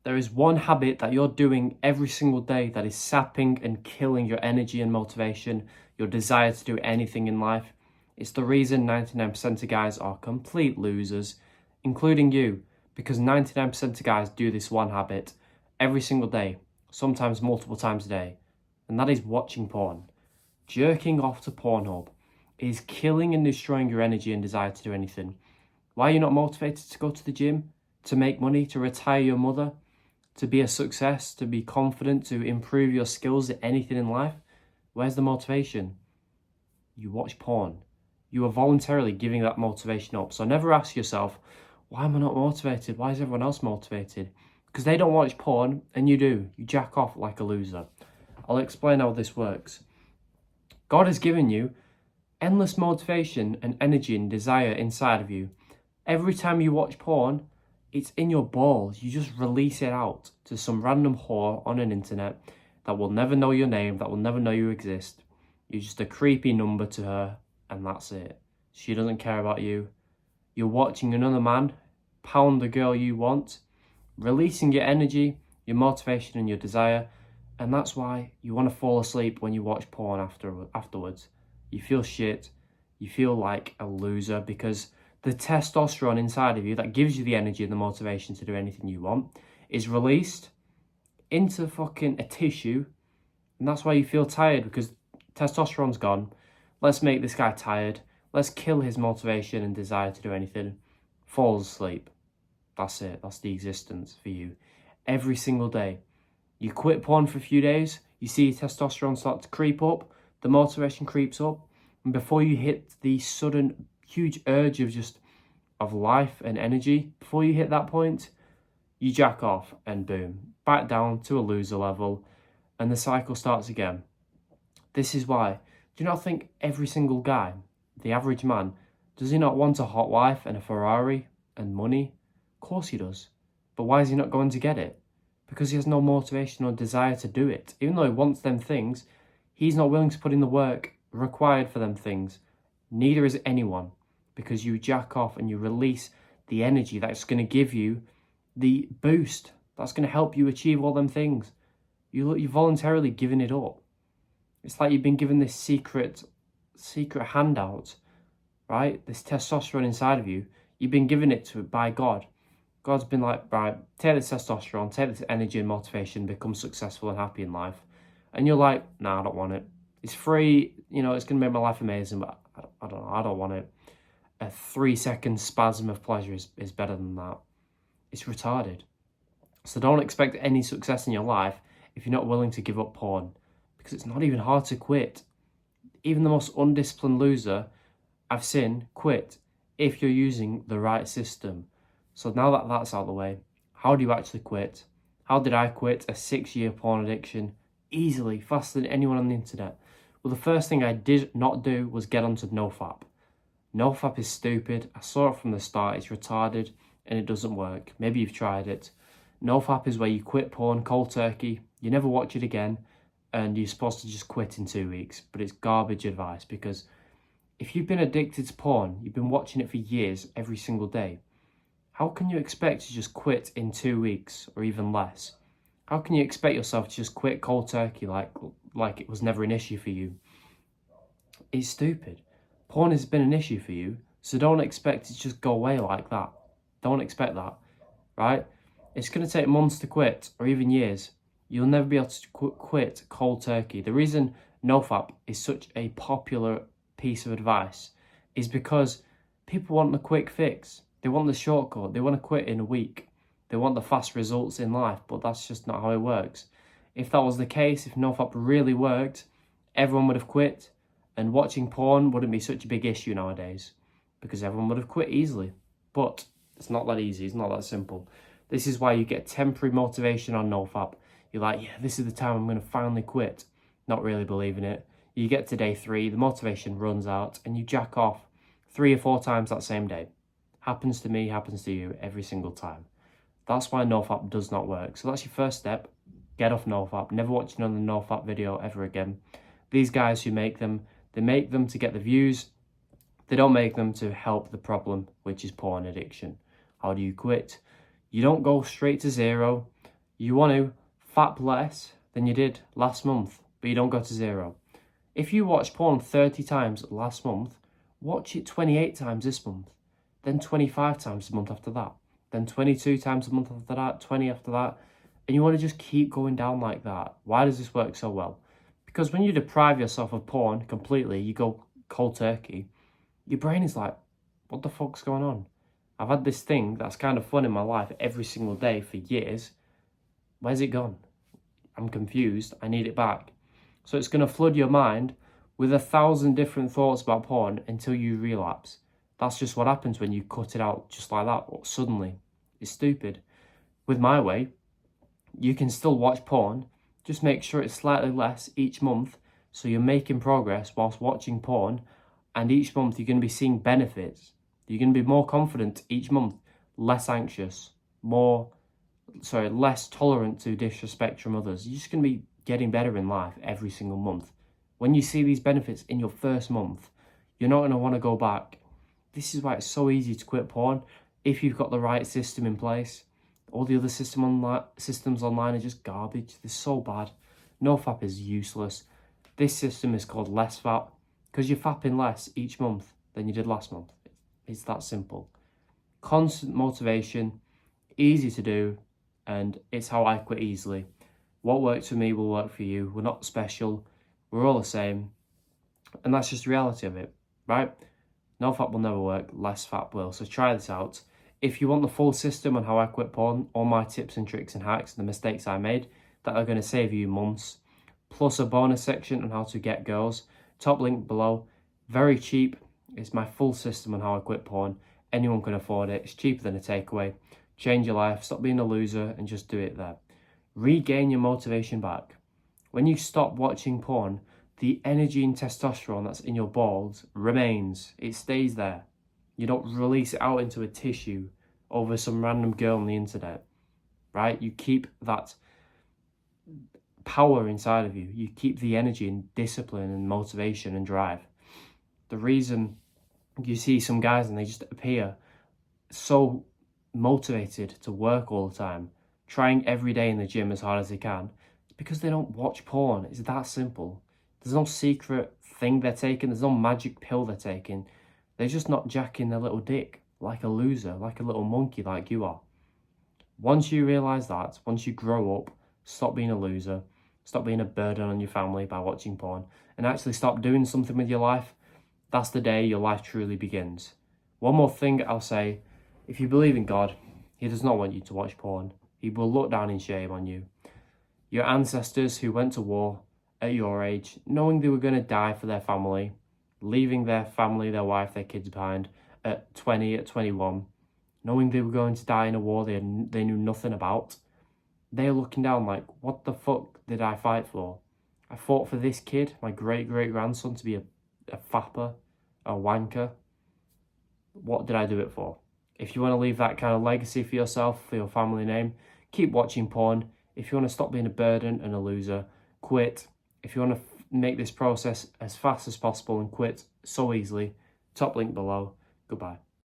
There is one habit that you're doing every single day that is sapping and killing your energy and motivation, your desire to do anything in life. It's the reason 99% of guys are complete losers, including you, because 99% of guys do this one habit every single day, sometimes multiple times a day, and that is watching porn. Jerking off to Pornhub is killing and destroying your energy and desire to do anything. Why are you not motivated to go to the gym, to make money, to retire your mother, to be a success, to be confident, to improve your skills at anything in life? Where's the motivation? You watch porn. You are voluntarily giving that motivation up. So never ask yourself, why am I not motivated? Why is everyone else motivated? Because they don't watch porn and you do. You jack off like a loser. I'll explain how this works. God has given you endless motivation and energy and desire inside of you. Every time you watch porn, it's in your balls. You just release it out to some random whore on an internet that will never know your name, that will never know you exist. You're just a creepy number to her, and that's it. She doesn't care about you. You're watching another man pound the girl you want, releasing your energy, your motivation, and your desire, and that's why you want to fall asleep when you watch porn afterwards. You feel shit. You feel like a loser because the testosterone inside of you that gives you the energy and the motivation to do anything you want is released into fucking a tissue, and that's why you feel tired, because testosterone's gone. Let's make this guy tired. Let's kill his motivation and desire to do anything. Falls asleep. That's it. That's the existence for you. Every single day. You quit porn for a few days, you see your testosterone start to creep up, the motivation creeps up, and before you hit the sudden huge urge of life and energy, before you hit that point, you jack off and boom, back down to a loser level, and the cycle starts again. This is why, do you not think every single guy, the average man, does he not want a hot wife and a Ferrari and money? Of course he does. But why is he not going to get it? Because he has no motivation or desire to do it. Even though he wants them things, he's not willing to put in the work required for them things. Neither is anyone, because you jack off and you release the energy that's going to give you the boost, that's going to help you achieve all them things. You're voluntarily giving it up. It's like you've been given this secret handout, right? This testosterone inside of you. You've been given it by God. God's been like, right, take this testosterone, take this energy and motivation, become successful and happy in life. And you're like, nah, I don't want it. It's free, it's going to make my life amazing, but I don't want it. A 3-second spasm of pleasure is better than that. It's retarded. So don't expect any success in your life if you're not willing to give up porn, because it's not even hard to quit. Even the most undisciplined loser I've seen quit if you're using the right system. So now that that's out of the way, how do you actually quit? How did I quit a 6-year porn addiction easily, faster than anyone on the internet? Well, the first thing I did not do was get onto NoFap. NoFap is stupid. I saw it from the start. It's retarded and it doesn't work. Maybe you've tried it. NoFap is where you quit porn cold turkey. You never watch it again and you're supposed to just quit in 2 weeks. But it's garbage advice, because if you've been addicted to porn, you've been watching it for years every single day, how can you expect to just quit in 2 weeks or even less? How can you expect yourself to just quit cold turkey like it was never an issue for you? It's stupid. Porn has been an issue for you, so don't expect it to just go away like that. Don't expect that, right? It's going to take months to quit, or even years. You'll never be able to quit cold turkey. The reason NoFap is such a popular piece of advice is because people want the quick fix. They want the shortcut. They want to quit in a week. They want the fast results in life, but that's just not how it works. If that was the case, if NoFap really worked, everyone would have quit, and watching porn wouldn't be such a big issue nowadays, because everyone would have quit easily. But it's not that easy. It's not that simple. This is why you get temporary motivation on NoFap. You're like, yeah, this is the time I'm going to finally quit. Not really believing it. You get to day 3, the motivation runs out, and you jack off 3 or 4 times that same day. Happens to me, happens to you every single time. That's why NoFap does not work. So that's your first step. Get off NoFap. Never watch another NoFap video ever again. These guys who make them, they make them to get the views. They don't make them to help the problem, which is porn addiction. How do you quit? You don't go straight to zero. You want to fap less than you did last month, but you don't go to 0. If you watched porn 30 times last month, watch it 28 times this month, then 25 times the month after that, then 22 times the month after that, 20 after that, and you want to just keep going down like that. Why does this work so well? Because when you deprive yourself of porn completely, you go cold turkey, your brain is like, what the fuck's going on? I've had this thing that's kind of fun in my life every single day for years. Where's it gone? I'm confused. I need it back. So it's going to flood your mind with 1,000 different thoughts about porn until you relapse. That's just what happens when you cut it out just like that suddenly. It's stupid. With my way, you can still watch porn, just make sure it's slightly less each month so you're making progress whilst watching porn, and each month you're going to be seeing benefits. You're going to be more confident each month, less anxious, less tolerant to disrespect from others. You're just going to be getting better in life every single month. When you see these benefits in your first month, you're not going to want to go back. This is why it's so easy to quit porn if you've got the right system in place. All the other systems online are just garbage. They're so bad. NoFap is useless. This system is called LessFap because you're fapping less each month than you did last month. It's that simple. Constant motivation, easy to do, and it's how I quit easily. What works for me will work for you. We're not special. We're all the same. And that's just the reality of it, right? NoFap will never work. LessFap will. So try this out. If you want the full system on how I quit porn, all my tips and tricks and hacks and the mistakes I made that are going to save you months, plus a bonus section on how to get girls, top link below. Very cheap. It's my full system on how I quit porn. Anyone can afford it. It's cheaper than a takeaway. Change your life. Stop being a loser and just do it there. Regain your motivation back. When you stop watching porn, the energy and testosterone that's in your balls remains. It stays there. You don't release it out into a tissue over some random girl on the internet, right? You keep that power inside of you. You keep the energy and discipline and motivation and drive. The reason you see some guys and they just appear so motivated to work all the time, trying every day in the gym as hard as they can, it's because they don't watch porn. It's that simple. There's no secret thing they're taking. There's no magic pill they're taking. They're just not jacking their little dick like a loser, like a little monkey like you are. Once you realise that, once you grow up, stop being a loser, stop being a burden on your family by watching porn, and actually stop doing something with your life, that's the day your life truly begins. One more thing I'll say, if you believe in God, He does not want you to watch porn. He will look down in shame on you. Your ancestors who went to war at your age, knowing they were going to die for their family, leaving their family, their wife, their kids behind at 20, at 21, knowing they were going to die in a war they knew nothing about, they're looking down like, what the fuck did I fight for? I fought for this kid, my great-great-grandson, to be a fapper, a wanker. What did I do it for? If you want to leave that kind of legacy for yourself, for your family name, keep watching porn. If you want to stop being a burden and a loser, quit. If you want to make this process as fast as possible and quit so easily, top link below. Goodbye.